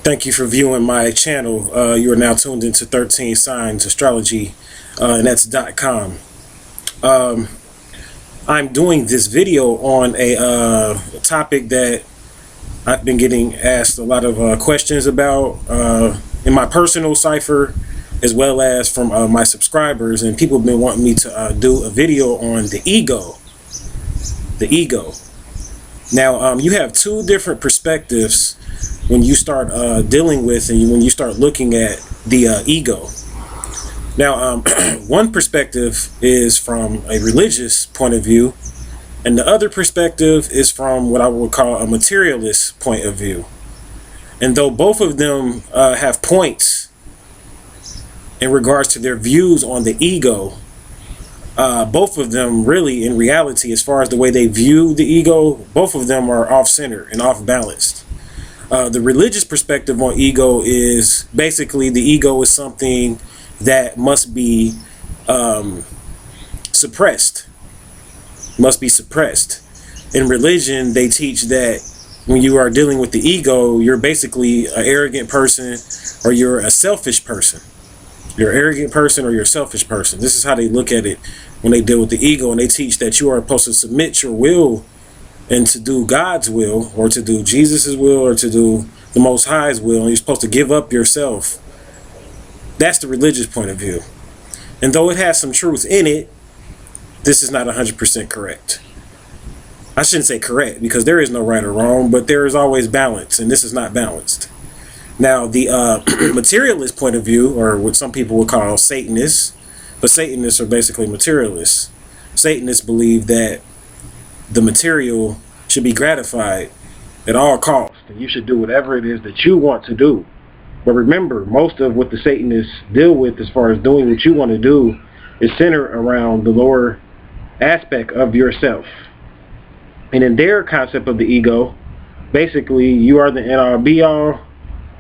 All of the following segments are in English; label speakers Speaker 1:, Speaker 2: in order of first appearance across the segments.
Speaker 1: Thank you for viewing my channel. You are now tuned into 13 Signs Astrology, and that's .com. I'm doing this video on a topic that I've been getting asked a lot of questions about in my personal cipher, as well as from my subscribers, and people have been wanting me to do a video on the ego. The ego. Now, you have two different perspectives when you start dealing with and when you start looking at the ego. Now, one perspective is from a religious point of view, and the other perspective is from what I would call a materialist point of view. And though both of them have points in regards to their views on the ego, both of them really, in reality, as far as the way they view the ego, both of them are off-center and off-balanced. The religious perspective on ego is basically the ego is something that must be suppressed. Must be suppressed. In religion, they teach that when you are dealing with the ego, you're basically an arrogant person or you're a selfish person. You're an arrogant person or you're a selfish person. This is how they look at it when they deal with the ego, and they teach that you are supposed to submit your will and to do God's will, or to do Jesus's will, or to do the Most High's will, and you're supposed to give up yourself. That's the religious point of view. And though it has some truth in it, this is not 100% correct. I shouldn't say correct, because there is no right or wrong, but there is always balance, and this is not balanced. Now, the materialist point of view, or what some people would call Satanists, but Satanists are basically materialists. Satanists believe that the material should be gratified at all costs, and you should do whatever it is that you want to do. But remember, most of what the Satanists deal with as far as doing what you want to do is centered around the lower aspect of yourself. And in their concept of the ego, basically you are the end-all be-all.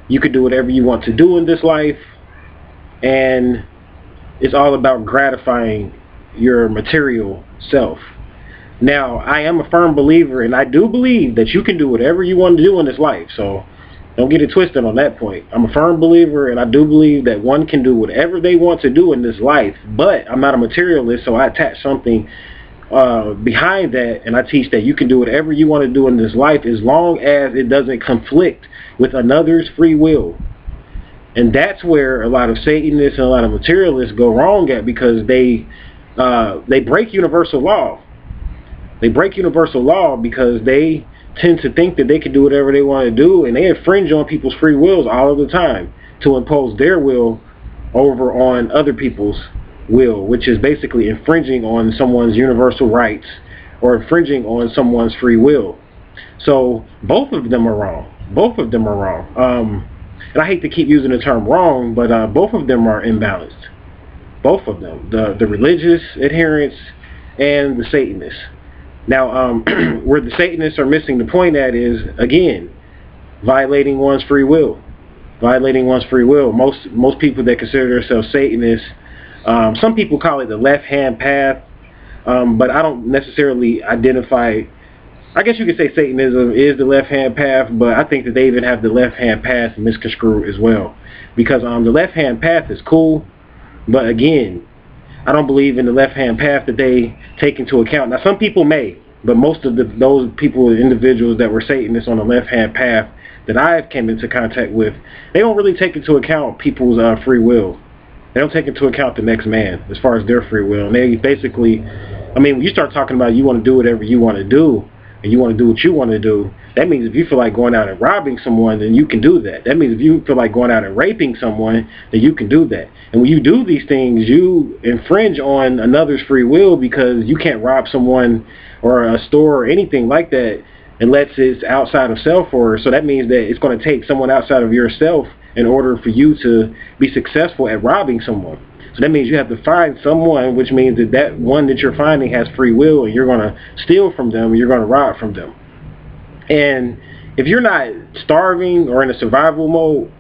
Speaker 1: You could do whatever you want to do in this life, and it's all about gratifying your material self. Now, I am a firm believer, and I do believe that you can do whatever you want to do in this life, so don't get it twisted on that point. I'm a firm believer, and I do believe that one can do whatever they want to do in this life, but I'm not a materialist, so I attach something behind that, and I teach that you can do whatever you want to do in this life as long as it doesn't conflict with another's free will. And that's where a lot of Satanists and a lot of materialists go wrong at, because they break universal law. They break universal law because they tend to think that they can do whatever they want to do, and they infringe on people's free wills all of the time to impose their will over on other people's will, which is basically infringing on someone's universal rights or infringing on someone's free will. So both of them are wrong. Both of them are wrong. And I hate to keep using the term wrong, but both of them are imbalanced. Both of them, the religious adherents and the Satanists. Now, where the Satanists are missing the point at is, again, violating one's free will. Violating one's free will. Most people that consider themselves Satanists, some people call it the left-hand path, but I don't necessarily identify. I guess you could say Satanism is the left-hand path, but I think that they even have the left-hand path misconstrued as well. Because the left-hand path is cool, but again, I don't believe in the left-hand path that they take into account. Now, some people may, but most of those people, individuals that were Satanists on the left-hand path that I've came into contact with, they don't really take into account people's free will. They don't take into account the next man as far as their free will. And they basically, I mean, when you start talking about you want to do whatever you want to do, and you want to do what you want to do, that means if you feel like going out and robbing someone, then you can do that. That means if you feel like going out and raping someone, then you can do that. And when you do these things, you infringe on another's free will, because you can't rob someone or a store or anything like that unless it's outside of self. Or so that means that it's going to take someone outside of yourself in order for you to be successful at robbing someone. So that means you have to find someone, which means that that one that you're finding has free will, and you're going to steal from them, and you're going to rob from them. And if you're not starving or in a survival mode,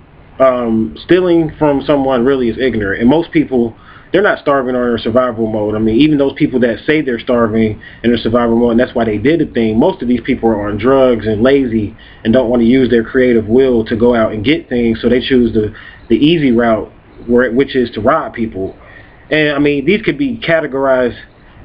Speaker 1: stealing from someone really is ignorant. And most people they're not starving or in survival mode. I mean, even those people that say they're starving and in survival mode, and that's why they did the thing, most of these people are on drugs and lazy and don't want to use their creative will to go out and get things, so they choose the easy route, which is to rob people. And I mean, these could be categorized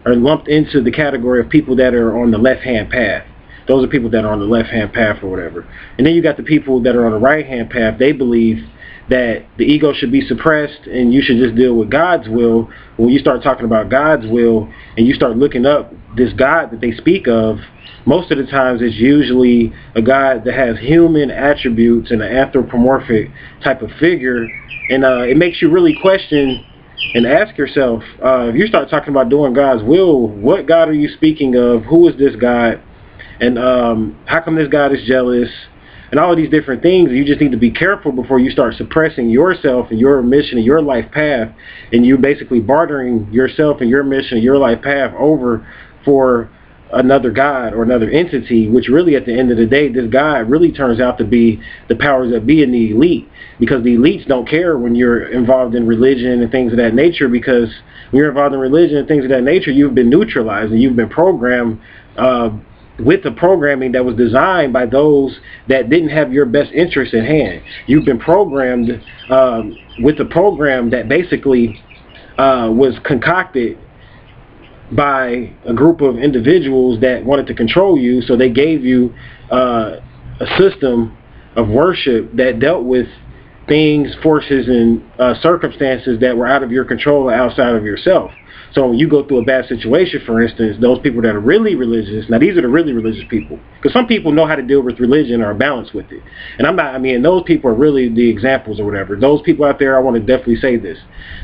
Speaker 1: or lumped into the category of people that are on the left-hand path. Those are people that are on the left-hand path or whatever. And then you got the people that are on the right-hand path. They believe that the ego should be suppressed and you should just deal with God's will. When you start talking about God's will and you start looking up this God that they speak of, most of the times it's usually a God that has human attributes and an anthropomorphic type of figure. And it makes you really question and ask yourself, if you start talking about doing God's will, what God are you speaking of? Who is this God? And how come this God is jealous? And all of these different things. You just need to be careful before you start suppressing yourself and your mission and your life path, and you're basically bartering yourself and your mission and your life path over for another God or another entity, which really at the end of the day, this God really turns out to be the powers that be in the elite, because the elites don't care when you're involved in religion and things of that nature, because when you're involved in religion and things of that nature, you've been neutralized and you've been programmed with the programming that was designed by those that didn't have your best interest at hand. You've been programmed with a program that basically was concocted by a group of individuals that wanted to control you, so they gave you a system of worship that dealt with things, forces, and circumstances that were out of your control or outside of yourself. So when you go through a bad situation, for instance, those people that are really religious, now these are the really religious people, because some people know how to deal with religion or are balanced with it. And those people are really the examples or whatever. Those people out there, I want to definitely say this.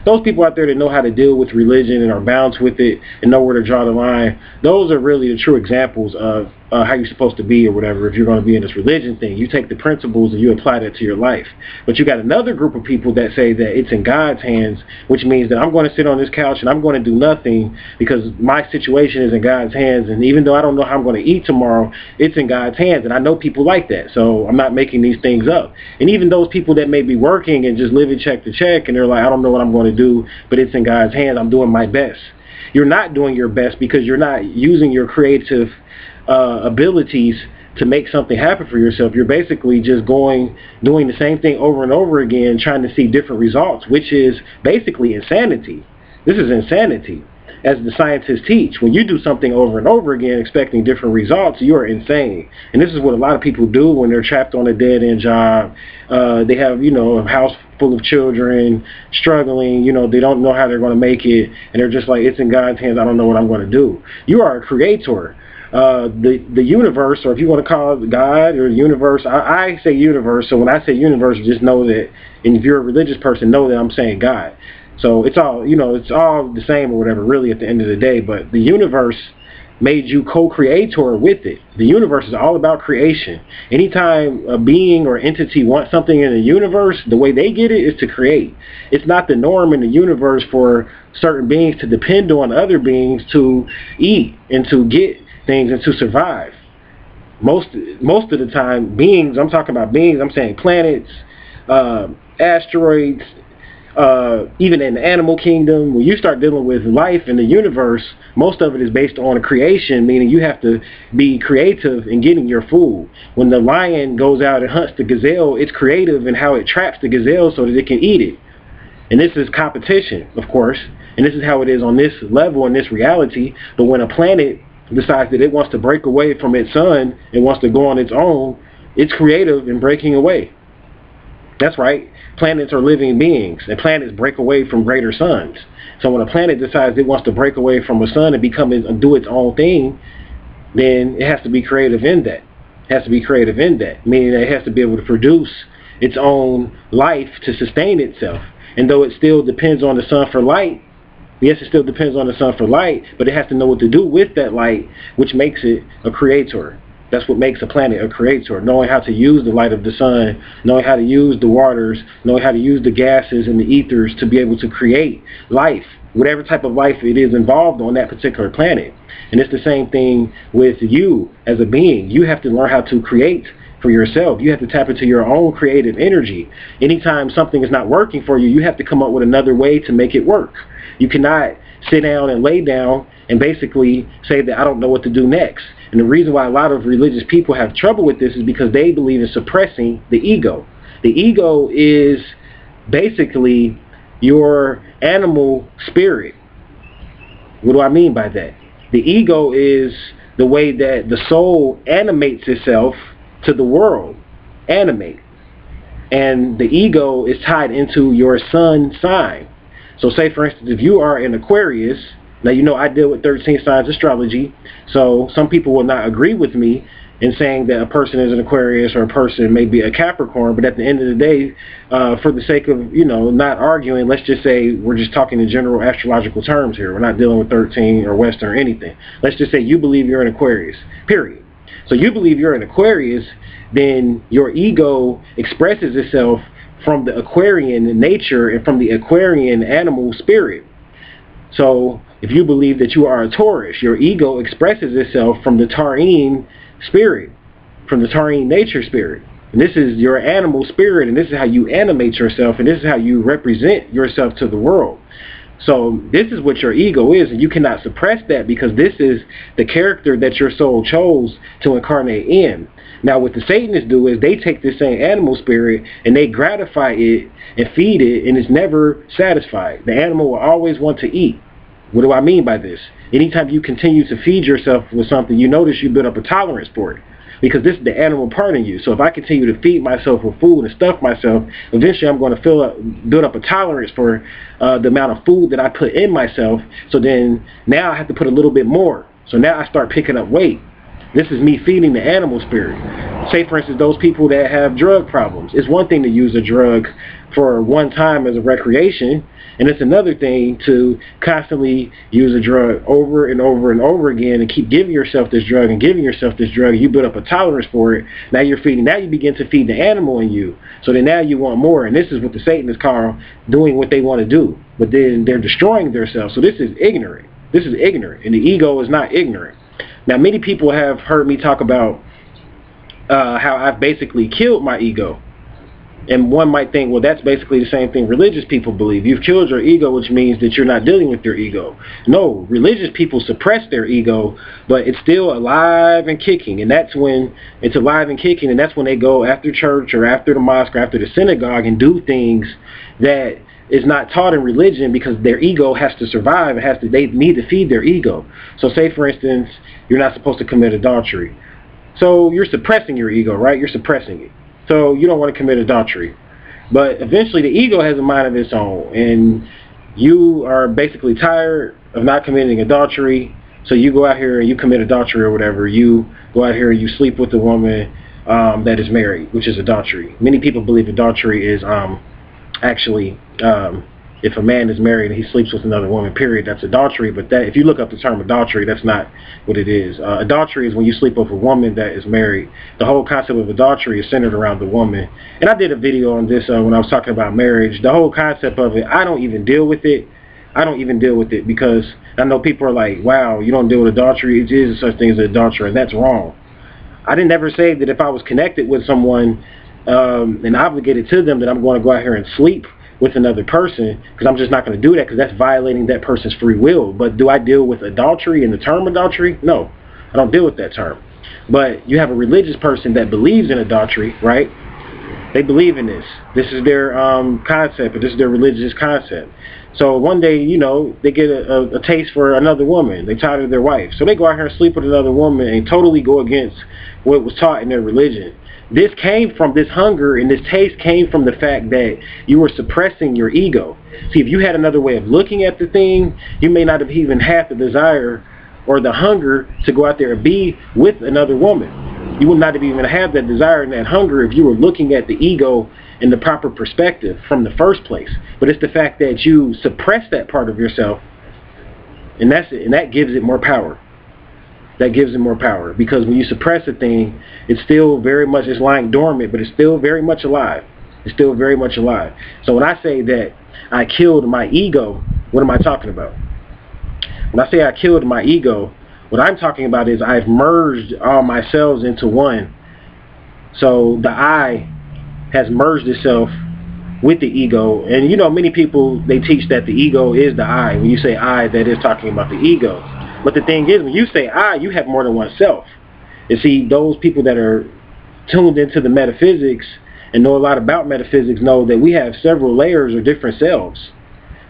Speaker 1: Those people out there that know how to deal with religion and are balanced with it and know where to draw the line, those are really the true examples of how you're supposed to be or whatever. If you're going to be in this religion thing, you take the principles and you apply that to your life. But you got another group of people that say that it's in God's hands, which means that I'm going to sit on this couch and I'm going to do nothing because my situation is in God's hands, and even though I don't know how I'm going to eat tomorrow, it's in God's hands. And I know people like that, so I'm not making these things up. And even those people that may be working and just living check to check, and they're like, I don't know what I'm going to do, but it's in God's hands, I'm doing my best. You're not doing your best because you're not using your creative abilities to make something happen for yourself. You're basically just doing the same thing over and over again, trying to see different results, which is basically insanity. This is insanity. As the scientists teach, when you do something over and over again expecting different results, you are insane. And this is what a lot of people do when they're trapped on a dead-end job. They have, a house full of children, struggling, they don't know how they're going to make it, and they're just like, it's in God's hands, I don't know what I'm going to do. You are a creator. The universe, or if you want to call it God or universe, I say universe, so when I say universe, just know that, and if you're a religious person, know that I'm saying God. So it's all, it's all the same or whatever, really, at the end of the day. But the universe made you co-creator with it. The universe is all about creation. Anytime a being or entity wants something in the universe, the way they get it is to create. It's not the norm in the universe for certain beings to depend on other beings to eat and to get things and to survive. Most of the time, beings, I'm talking about beings, I'm saying planets, asteroids, even in the animal kingdom, when you start dealing with life in the universe, most of it is based on creation, meaning you have to be creative in getting your food. When the lion goes out and hunts the gazelle, it's creative in how it traps the gazelle so that it can eat it. And this is competition, of course, and this is how it is on this level, in this reality. But when a planet decides that it wants to break away from its sun and wants to go on its own, it's creative in breaking away. That's right. Planets are living beings, and planets break away from greater suns. So when a planet decides it wants to break away from a sun and do its own thing, then it has to be creative in that. It has to be creative in that, meaning that it has to be able to produce its own life to sustain itself. And though it still depends on the sun for light, yes, it still depends on the sun for light, but it has to know what to do with that light, which makes it a creator. That's what makes a planet a creator, knowing how to use the light of the sun, knowing how to use the waters, knowing how to use the gases and the ethers to be able to create life, whatever type of life it is involved on that particular planet. And it's the same thing with you as a being. You have to learn how to create for yourself. You have to tap into your own creative energy. Anytime something is not working for you, you have to come up with another way to make it work. You cannot sit down and lay down and basically say that I don't know what to do next. And the reason why a lot of religious people have trouble with this is because they believe in suppressing the ego. The ego is basically your animal spirit. What do I mean by that? The ego is the way that the soul animates itself to the world. Animate. And the ego is tied into your sun sign. So say, for instance, if you are an Aquarius, now you know I deal with 13 signs astrology, so some people will not agree with me in saying that a person is an Aquarius or a person may be a Capricorn, but at the end of the day, for the sake of, not arguing, let's just say we're just talking in general astrological terms here. We're not dealing with 13 or Western or anything. Let's just say you believe you're an Aquarius, period. So you believe you're an Aquarius, then your ego expresses itself from the Aquarian nature and from the Aquarian animal spirit. So if you believe that you are a Taurus, your ego expresses itself from the Taurine spirit, from the Taurine nature spirit. And this is your animal spirit, and this is how you animate yourself, and this is how you represent yourself to the world. So this is what your ego is, and you cannot suppress that because this is the character that your soul chose to incarnate in. Now what the Satanists do is they take this same animal spirit and they gratify it and feed it, and it's never satisfied. The animal will always want to eat. What do I mean by this? Anytime you continue to feed yourself with something, you notice you build up a tolerance for it, because this is the animal part in you. So if I continue to feed myself with food and stuff myself, eventually I'm going to build up a tolerance for the amount of food that I put in myself. So then now I have to put a little bit more. So now I start picking up weight. This is me feeding the animal spirit. Say, for instance, those people that have drug problems. It's one thing to use a drug for one time as a recreation, and it's another thing to constantly use a drug over and over and over again and keep giving yourself this drug and giving yourself this drug. You build up a tolerance for it. Now you begin to feed the animal in you. So then now you want more, and this is what the Satanists call doing what they want to do. But then they're destroying themselves. So this is ignorant. This is ignorant, and the ego is not ignorant. Now many people have heard me talk about how I've basically killed my ego. And one might think, well, that's basically the same thing religious people believe. You've killed your ego, which means that you're not dealing with your ego. No, religious people suppress their ego, but it's still alive and kicking. And that's when it's alive and kicking, and that's when they go after church or after the mosque or after the synagogue and do things that is not taught in religion, because their ego has to survive. They need to feed their ego. So say, for instance, you're not supposed to commit adultery. So you're suppressing your ego, right? You're suppressing it. So you don't want to commit adultery. But eventually the ego has a mind of its own, and you are basically tired of not committing adultery, so you go out here and you commit adultery or whatever. You go out here and you sleep with a woman that is married, which is adultery. Many people believe adultery is actually if a man is married and he sleeps with another woman, period, that's adultery. But that, if you look up the term adultery, that's not what it is. Adultery is when you sleep with a woman that is married. The whole concept of adultery is centered around the woman. And I did a video on this when I was talking about marriage. The whole concept of it, I don't even deal with it. Because I know people are like, wow, you don't deal with adultery. It is such thing as adultery, and that's wrong. I didn't ever say that if I was connected with someone and obligated to them that I'm going to go out here and sleep with another person, because I'm just not going to do that, because that's violating that person's free will. But do I deal with adultery and the term adultery? No, I don't deal with that term. But you have a religious person that believes in adultery, right? They believe in this. This is their concept, but this is their religious concept. So one day, they get a taste for another woman. They're tired of their wife. So they go out here and sleep with another woman and totally go against what was taught in their religion. This came from this hunger, and this taste came from the fact that you were suppressing your ego. See, if you had another way of looking at the thing, you may not have even had the desire or the hunger to go out there and be with another woman. You would not have even had that desire and that hunger if you were looking at the ego in the proper perspective from the first place. But it's the fact that you suppress that part of yourself, and that gives it more power. That gives it more power, because when you suppress a thing, it's still very much, it's lying dormant, but it's still very much alive. It's still very much alive. So when I say that I killed my ego, what am I talking about? When I say I killed my ego, what I'm talking about is I've merged all my cells into one, So the I has merged itself with the ego. And you know, many people, they teach that the ego is the I. When you say I, that is talking about the ego. But the thing is, when you say I, you have more than one self. And see, those people that are tuned into the metaphysics and know a lot about metaphysics know that we have several layers or different selves.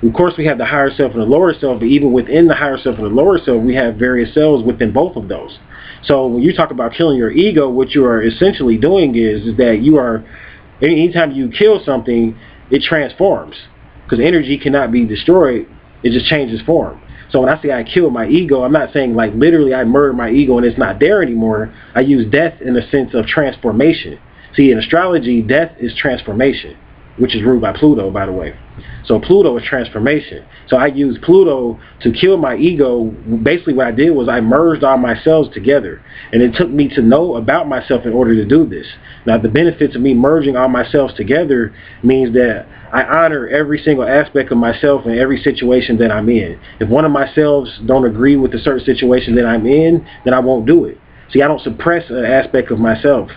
Speaker 1: Of course, we have the higher self and the lower self, but even within the higher self and the lower self, we have various selves within both of those. So when you talk about killing your ego, what you are essentially doing is that you are, anytime you kill something, it transforms. Because energy cannot be destroyed, it just changes form. So when I say I kill my ego, I'm not saying like literally I murder my ego and it's not there anymore. I use death in the sense of transformation. See, in astrology, death is transformation, which is ruled by Pluto, by the way. So Pluto is transformation. So I use Pluto to kill my ego. Basically what I did was I merged all my cells together. And it took me to know about myself in order to do this. Now the benefits of me merging all my cells together means that I honor every single aspect of myself in every situation that I'm in. If one of my selves don't agree with a certain situation that I'm in, then I won't do it. See, I don't suppress an aspect of myself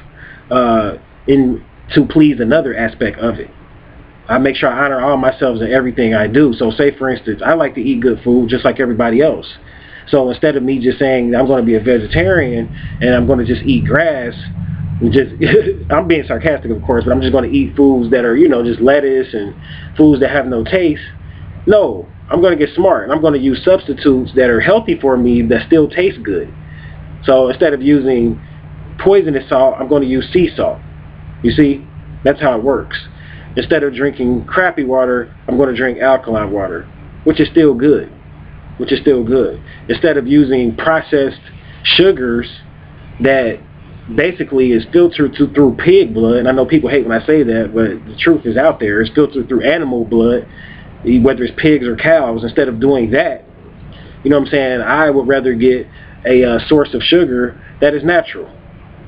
Speaker 1: to please another aspect of it. I make sure I honor all myself in everything I do. So say, for instance, I like to eat good food just like everybody else. So instead of me just saying I'm going to be a vegetarian and I'm going to just eat grass, I'm being sarcastic, of course, but I'm just going to eat foods that are, you know, just lettuce and foods that have no taste. No, I'm going to get smart, and I'm going to use substitutes that are healthy for me that still taste good. So instead of using poisonous salt, I'm going to use sea salt. You see, that's how it works. Instead of drinking crappy water, I'm going to drink alkaline water, which is still good. Instead of using processed sugars that basically is filtered through pig blood, and I know people hate when I say that, but the truth is out there. It's filtered through animal blood, whether it's pigs or cows. Instead of doing that, you know what I'm saying, I would rather get a source of sugar that is natural.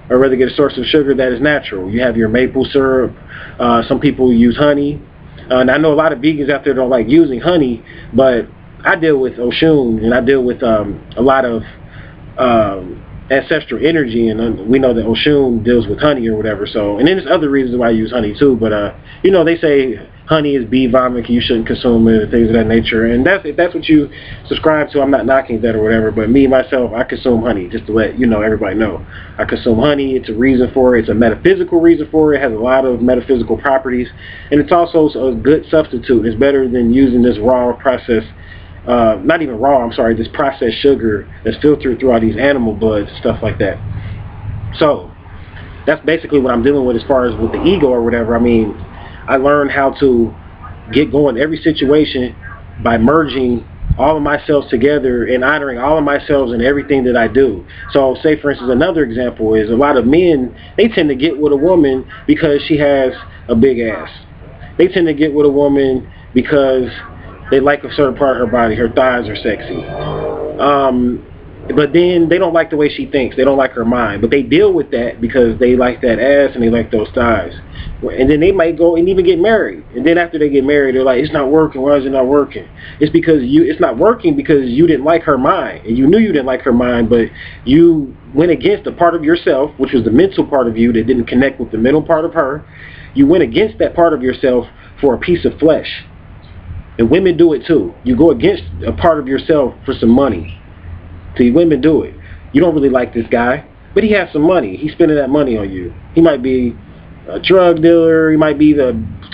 Speaker 1: I'd rather get a source of sugar that is natural. You have your maple syrup. Some people use honey. And I know a lot of vegans out there don't like using honey, but I deal with Oshun, and I deal with a lot of ancestral energy, and we know that Oshun deals with honey or whatever. So, and then there's other reasons why I use honey too. But you know, they say honey is bee vomit, you shouldn't consume it, and things of that nature. And if that's what you subscribe to, I'm not knocking that or whatever. But me myself, I consume honey, just to let you know, everybody know. I consume honey. It's a reason for it. It's a metaphysical reason for it. It has a lot of metaphysical properties, and it's also a good substitute. It's better than using this raw processed. Not even raw, I'm sorry, this processed sugar that's filtered through all these animal bloods, stuff like that. So, that's basically what I'm dealing with as far as with the ego or whatever. I mean, I learned how to get going in every situation by merging all of myself together and honoring all of myself in everything that I do. So, say for instance, another example is a lot of men, they tend to get with a woman because she has a big ass. They tend to get with a woman because they like a certain part of her body. Her thighs are sexy. But then they don't like the way she thinks. They don't like her mind. But they deal with that because they like that ass and they like those thighs. And then they might go and even get married. And then after they get married, they're like, it's not working. Why is it not working? It's because it's not working because you didn't like her mind. And you knew you didn't like her mind, but you went against a part of yourself, which was the mental part of you that didn't connect with the mental part of her. You went against that part of yourself for a piece of flesh. And women do it too. You go against a part of yourself for some money. See, women do it. You don't really like this guy, but he has some money. He's spending that money on you. He might be a drug dealer. He might be a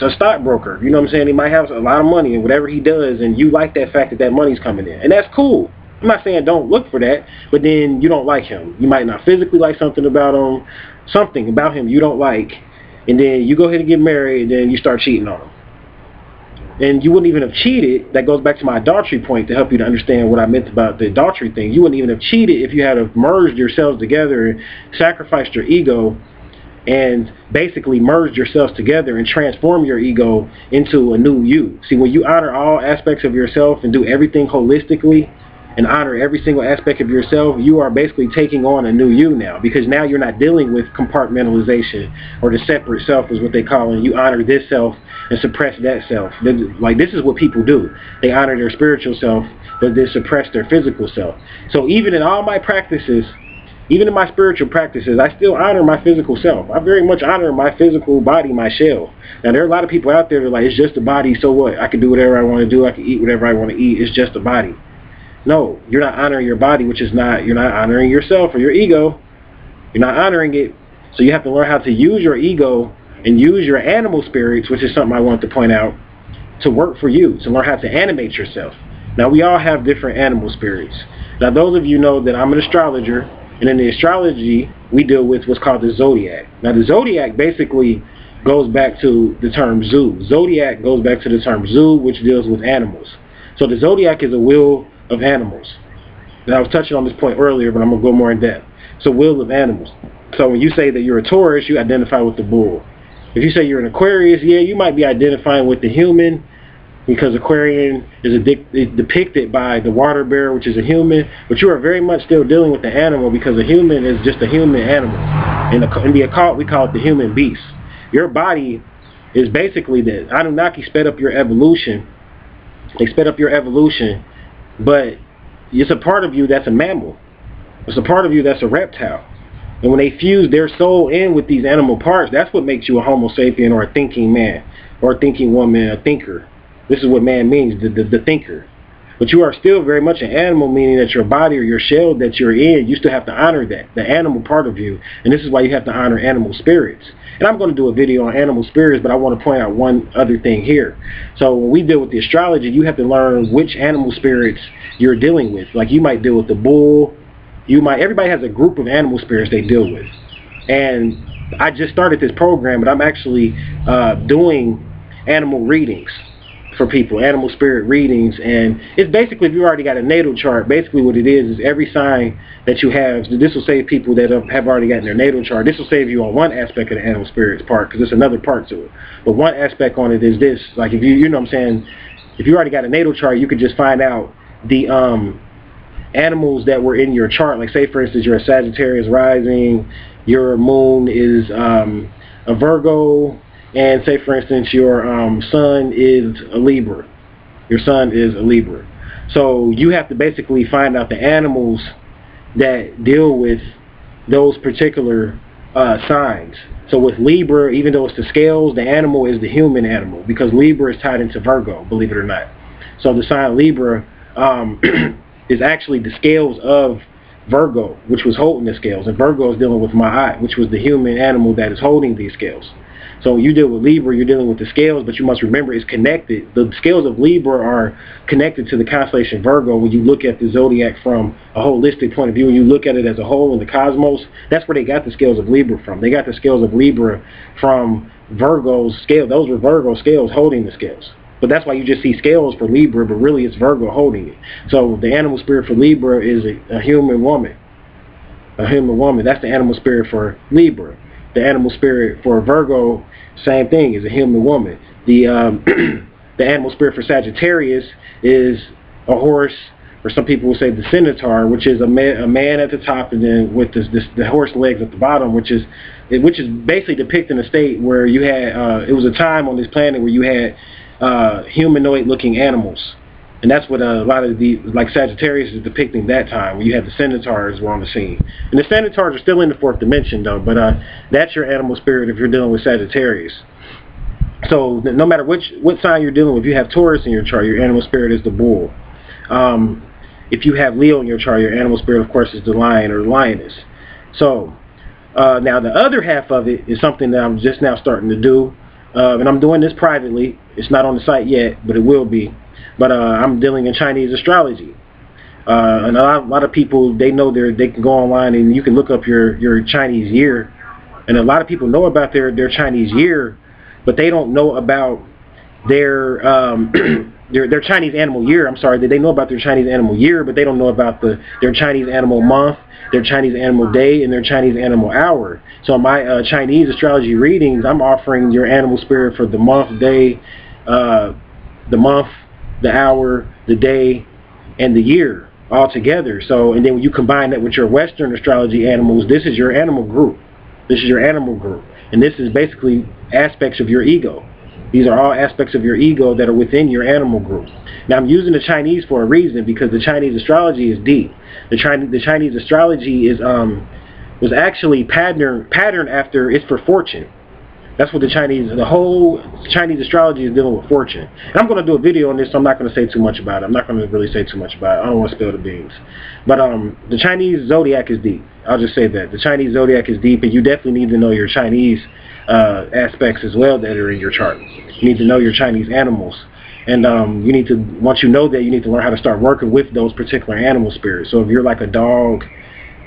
Speaker 1: stockbroker. You know what I'm saying? He might have a lot of money and whatever he does, and you like that fact that money's coming in. And that's cool. I'm not saying don't look for that, but then you don't like him. You might not physically like something about him you don't like, and then you go ahead and get married, and then you start cheating on him. And you wouldn't even have cheated. That goes back to my adultery point to help you to understand what I meant about the adultery thing. You wouldn't even have cheated if you had have merged yourselves together and sacrificed your ego and basically merged yourselves together and transform your ego into a new you. See, when you honor all aspects of yourself and do everything holistically and honor every single aspect of yourself, you are basically taking on a new you now, because now you're not dealing with compartmentalization or the separate self is what they call it. You honor this self and suppress that self. Like, this is what people do. They honor their spiritual self, but they suppress their physical self. So even in all my practices, Even in my spiritual practices, I still honor my physical self. I very much honor my physical body, my shell. Now, there are a lot of people out there that are like, it's just a body, so what? I can do whatever I want to do. I can eat whatever I want to eat. It's just a body. No, you're not honoring your body, which is not, you're not honoring yourself or your ego. You're not honoring it. So you have to learn how to use your ego and use your animal spirits, which is something I want to point out, to work for you, to learn how to animate yourself. Now, we all have different animal spirits. Now, those of you know that I'm an astrologer, and in the astrology, we deal with what's called the zodiac. Now, the zodiac basically goes back to the term zoo. Zodiac goes back to the term zoo, which deals with animals. So the zodiac is a wheel of animals. Now, I was touching on this point earlier, but I'm going to go more in depth. So, wheel of animals. So when you say that you're a Taurus, you identify with the bull. If you say you're an Aquarius, yeah, you might be identifying with the human, because Aquarian is depicted by the water bearer, which is a human, but you are very much still dealing with the animal, because a human is just a human animal. In the occult, we call it the human beast. Your body is basically the Anunnaki sped up your evolution. They sped up your evolution, but it's a part of you that's a mammal. It's a part of you that's a reptile. And when they fuse their soul in with these animal parts, that's what makes you a Homo sapien, or a thinking man, or a thinking woman, a thinker. This is what man means, the thinker. But you are still very much an animal, meaning that your body or your shell that you're in, you still have to honor that, the animal part of you. And this is why you have to honor animal spirits. And I'm going to do a video on animal spirits, but I want to point out one other thing here. So when we deal with the astrology, you have to learn which animal spirits you're dealing with. Like, you might deal with the bull. Everybody has a group of animal spirits they deal with. And I just started this program, but I'm actually doing animal readings for people, animal spirit readings. And it's basically, if you already got a natal chart, basically what it is every sign that you have. This will save people that have already gotten their natal chart. This will save you on one aspect of the animal spirits part, because there's another part to it. But one aspect on it is this: like, if you know what I'm saying, if you already got a natal chart, you could just find out the animals that were in your chart. Like, say for instance, you're a Sagittarius rising, your moon is a Virgo, and say for instance your sun is a Libra. Your sun is a Libra. So you have to basically find out the animals that deal with those particular signs. So with Libra, even though it's the scales, the animal is the human animal, because Libra is tied into Virgo, believe it or not. So the sign Libra is actually the scales of Virgo, which was holding the scales. And Virgo is dealing with Ma'at, which was the human animal that is holding these scales. So when you deal with Libra, you're dealing with the scales, but you must remember it's connected. The scales of Libra are connected to the constellation Virgo. When you look at the zodiac from a holistic point of view, when you look at it as a whole in the cosmos, that's where they got the scales of Libra from. They got the scales of Libra from Virgo's scale. Those were Virgo scales holding the scales. But that's why you just see scales for Libra, but really it's Virgo holding it. So the animal spirit for Libra is a human woman. A human woman. That's the animal spirit for Libra. The animal spirit for Virgo, same thing, is a human woman. The the animal spirit for Sagittarius is a horse, or some people will say the centaur, which is a man at the top, and then with the horse legs at the bottom, which is basically depicting a state where you had it was a time on this planet where you had humanoid looking animals. And that's what a lot of the, like Sagittarius is depicting that time, where you have the centaurs were on the scene. And the centaurs are still in the fourth dimension though, but that's your animal spirit if you're dealing with Sagittarius. So no matter what sign you're dealing with, if you have Taurus in your chart, your animal spirit is the bull. If you have Leo in your chart, your animal spirit, of course, is the lion or lioness. So now the other half of it is something that I'm just now starting to do, and I'm doing this privately. It's not on the site yet, but it will be. But I'm dealing in Chinese astrology. And a lot of people, they know they can go online and you can look up your Chinese year. And a lot of people know about their Chinese year, but they don't know about their Chinese animal year. I'm sorry, they know about their Chinese animal year, but they don't know about their Chinese animal month, their Chinese animal day, and their Chinese animal hour. So in my Chinese astrology readings, I'm offering your animal spirit for the month, day, the hour, the day, and the year all together. So, and then when you combine that with your Western astrology animals, this is your animal group. This is your animal group. And this is basically aspects of your ego. These are all aspects of your ego that are within your animal group. Now I'm using the Chinese for a reason, because the Chinese astrology is deep. The Chinese astrology is was actually patterned after, it's for fortune. That's what the whole Chinese astrology is dealing with fortune. And I'm going to do a video on this, so I'm not going to say too much about it. I'm not going to really say too much about it. I don't want to spill the beans. But the Chinese zodiac is deep. I'll just say that. The Chinese zodiac is deep, and you definitely need to know your Chinese aspects as well that are in your chart. You need to know your Chinese animals. And you need to, once you know that, you need to learn how to start working with those particular animal spirits. So if you're like a dog,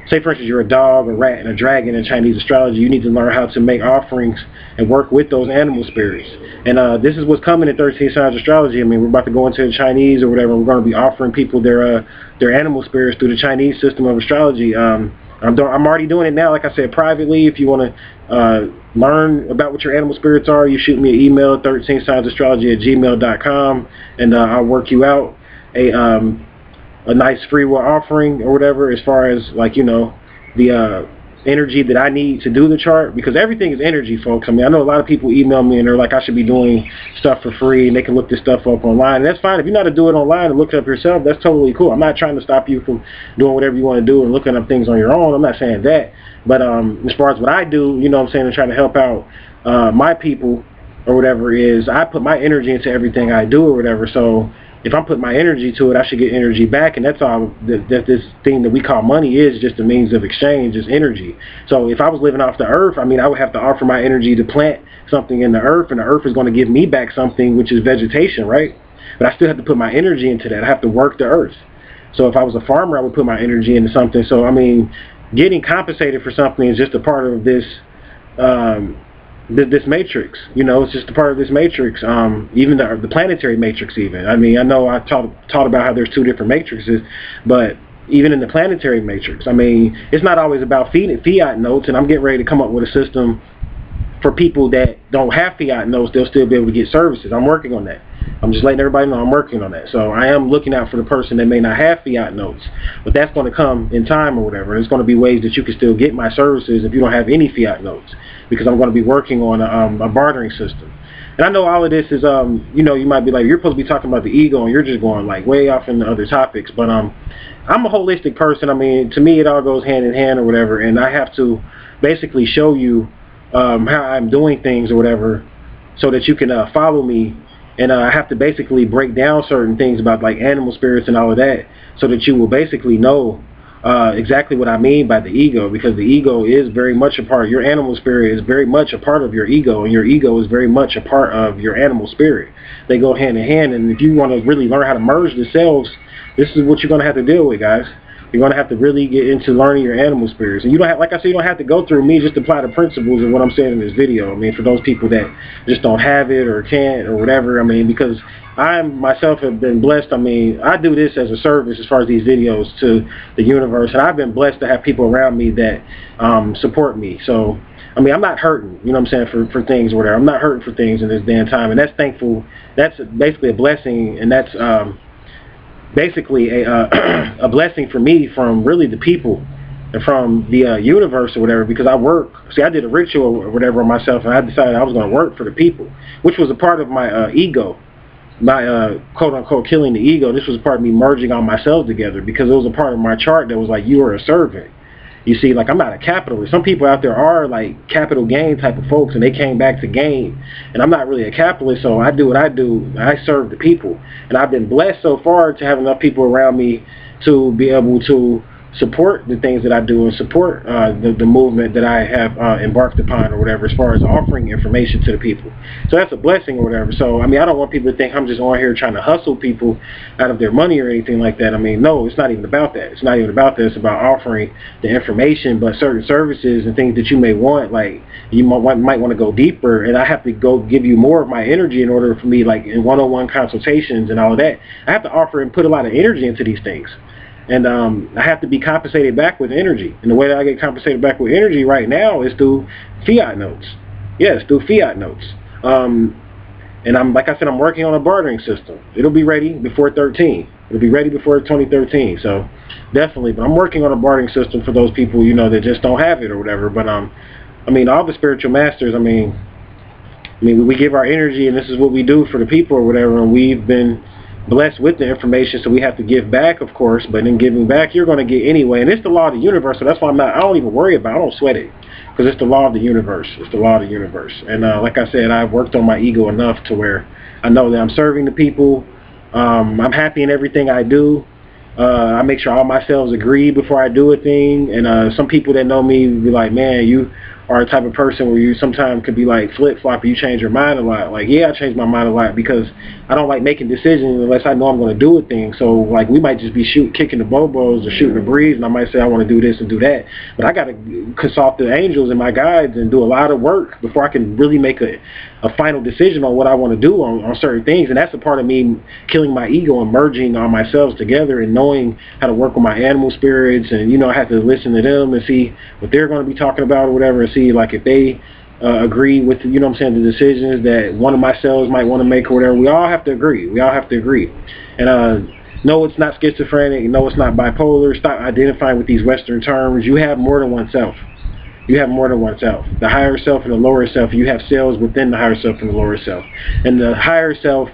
Speaker 1: say for instance you're a dog, a rat, and a dragon in Chinese astrology, you need to learn how to make offerings and work with those animal spirits. And this is what's coming in 13 Signs Astrology. I mean, we're about to go into the Chinese or whatever. We're going to be offering people their animal spirits through the Chinese system of astrology. I'm already doing it now, like I said, privately. If you want to learn about what your animal spirits are, you shoot me an email at 13signsastrology@gmail.com, and I'll work you out a nice free will offering or whatever, as far as, like, you know, the energy that I need to do the chart, because everything is energy, folks. I mean, I know a lot of people email me and they're like, I should be doing stuff for free, and they can look this stuff up online, and that's fine. If you know how to do it online and look it up yourself, that's totally cool. I'm not trying to stop you from doing whatever you want to do and looking up things on your own. I'm not saying that. But as far as what I do, you know what I'm saying, and trying to help out my people or whatever, is I put my energy into everything I do or whatever. So if I'm putting my energy to it, I should get energy back, and that's all that this thing that we call money is, just a means of exchange, is energy. So if I was living off the earth, I mean, I would have to offer my energy to plant something in the earth, and the earth is going to give me back something, which is vegetation, right? But I still have to put my energy into that. I have to work the earth. So if I was a farmer, I would put my energy into something. So, I mean, getting compensated for something is just a part of this this matrix. You know, it's just a part of this matrix. Even the planetary matrix, even. I mean, I know I taught about how there's two different matrices, but even in the planetary matrix, I mean, it's not always about fiat notes, and I'm getting ready to come up with a system for people that don't have fiat notes. They'll still be able to get services. I'm working on that. I'm just letting everybody know I'm working on that. So I am looking out for the person that may not have fiat notes, but that's going to come in time or whatever. There's going to be ways that you can still get my services if you don't have any fiat notes, because I'm going to be working on a bartering system. And I know all of this is, you know, you might be like, you're supposed to be talking about the ego, and you're just going like way off into other topics. But I'm a holistic person. I mean, to me, it all goes hand in hand or whatever, and I have to basically show you how I'm doing things or whatever, so that you can follow me. And I have to basically break down certain things about like animal spirits and all of that, so that you will basically know exactly what I mean by the ego, because the ego is very much a part. Your animal spirit is very much a part of your ego, and your ego is very much a part of your animal spirit. They go hand in hand, and if you want to really learn how to merge the selves, this is what you're going to have to deal with, guys. You're going to have to really get into learning your animal spirits. And you don't have, like I said, you don't have to go through me. Just apply the principles of what I'm saying in this video. I mean, for those people that just don't have it or can't or whatever, I mean, because I myself have been blessed. I mean, I do this as a service as far as these videos to the universe, and I've been blessed to have people around me that support me. So, I mean, I'm not hurting, you know what I'm saying, for things or whatever. I'm not hurting for things in this damn time, and that's thankful. That's basically a blessing, and that's basically a blessing for me from really the people and from the universe or whatever, because I work. See, I did a ritual or whatever on myself, and I decided I was going to work for the people, which was a part of my ego, my quote-unquote killing the ego. This was part of me merging all myself together, because it was a part of my chart that was like, you are a servant. You see, like, I'm not a capitalist. Some people out there are like capital gain type of folks, and they came back to gain. And I'm not really a capitalist, so I do what I do. I serve the people. And I've been blessed so far to have enough people around me to be able to support the things that I do and support the movement that I have embarked upon or whatever, as far as offering information to the people. So that's a blessing or whatever. So, I mean, I don't want people to think I'm just on here trying to hustle people out of their money or anything like that. I mean, no, it's not even about that. It's not even about that. It's about offering the information, but certain services and things that you may want, like you might want to go deeper, and I have to go give you more of my energy in order for me, like in one-on-one consultations and all of that. I have to offer and put a lot of energy into these things. And I have to be compensated back with energy. And the way that I get compensated back with energy right now is through fiat notes. Yes, through fiat notes. And I'm, like I said, I'm working on a bartering system. It'll be ready before 13. It'll be ready before 2013. So definitely. But I'm working on a bartering system for those people, you know, that just don't have it or whatever. But I mean, all the spiritual masters, I mean, we give our energy, and this is what we do for the people or whatever. And we've been blessed with the information, so we have to give back, of course. But in giving back, you're going to get anyway, and it's the law of the universe. So that's why I don't even worry about it. I don't sweat it, because it's the law of the universe. It's the law of the universe. And like I said, I've worked on my ego enough to where I know that I'm serving the people. I'm happy in everything I do. I make sure all my cells agree before I do a thing. And some people that know me be like, man, you are a type of person where you sometimes could be like flip-floppy, you change your mind a lot. Like, yeah, I change my mind a lot because I don't like making decisions unless I know I'm going to do a thing. So, like, we might just be kicking the bobos or shooting the breeze, and I might say I want to do this and do that. But I got to consult the angels and my guides and do a lot of work before I can really make a final decision on what I want to do on certain things. And that's a part of me killing my ego and merging all my selves together and knowing how to work with my animal spirits. And, you know, I have to listen to them and see what they're going to be talking about or whatever, and see, like, if they agree with, you know what I'm saying, the decisions that one of my cells might want to make or whatever. We all have to agree. We all have to agree. And no, it's not schizophrenic. No, it's not bipolar. Stop identifying with these Western terms. You have more than one self. You have more than one self. The higher self and the lower self. You have cells within the higher self and the lower self. And the higher self,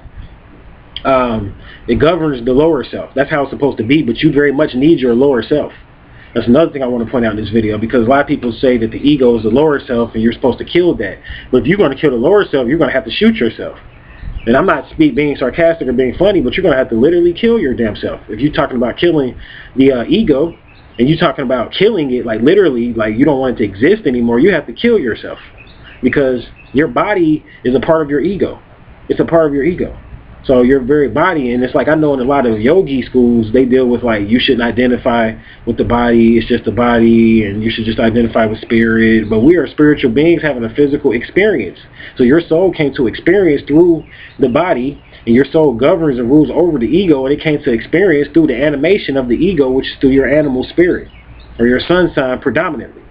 Speaker 1: it governs the lower self. That's how it's supposed to be. But you very much need your lower self. That's another thing I want to point out in this video, because a lot of people say that the ego is the lower self and you're supposed to kill that. But if you're going to kill the lower self, you're going to have to shoot yourself. And I'm not being sarcastic or being funny, but you're going to have to literally kill your damn self. If you're talking about killing the ego, and you're talking about killing it, like literally, like you don't want it to exist anymore, you have to kill yourself. Because your body is a part of your ego. It's a part of your ego. So your very body, and it's like, I know in a lot of yogi schools, they deal with like, you shouldn't identify with the body, it's just a body, and you should just identify with spirit. But we are spiritual beings having a physical experience. So your soul came to experience through the body, and your soul governs and rules over the ego, and it came to experience through the animation of the ego, which is through your animal spirit, or your sun sign predominantly.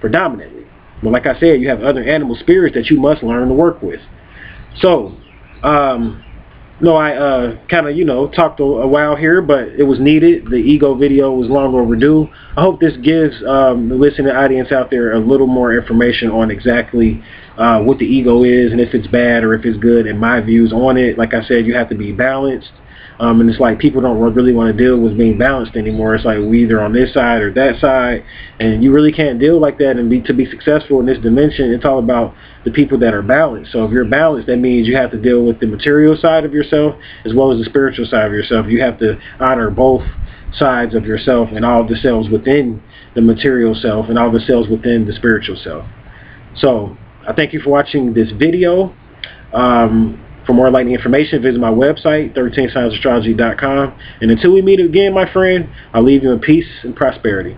Speaker 1: But like I said, you have other animal spirits that you must learn to work with. So, no, I kind of, you know, talked a while here, but it was needed. The ego video was long overdue. I hope this gives the listening audience out there a little more information on exactly what the ego is and if it's bad or if it's good, and my views on it. Like I said, you have to be balanced. And it's like people don't really want to deal with being balanced anymore. It's like we either on this side or that side, and you really can't deal like that. And to be successful in this dimension, it's all about the people that are balanced. So if you're balanced, that means you have to deal with the material side of yourself as well as the spiritual side of yourself. You have to honor both sides of yourself and all the cells within the material self and all the cells within the spiritual self. So I thank you for watching this video. For more enlightening information, visit my website, 13signsastrology.com. And until we meet again, my friend, I'll leave you in peace and prosperity.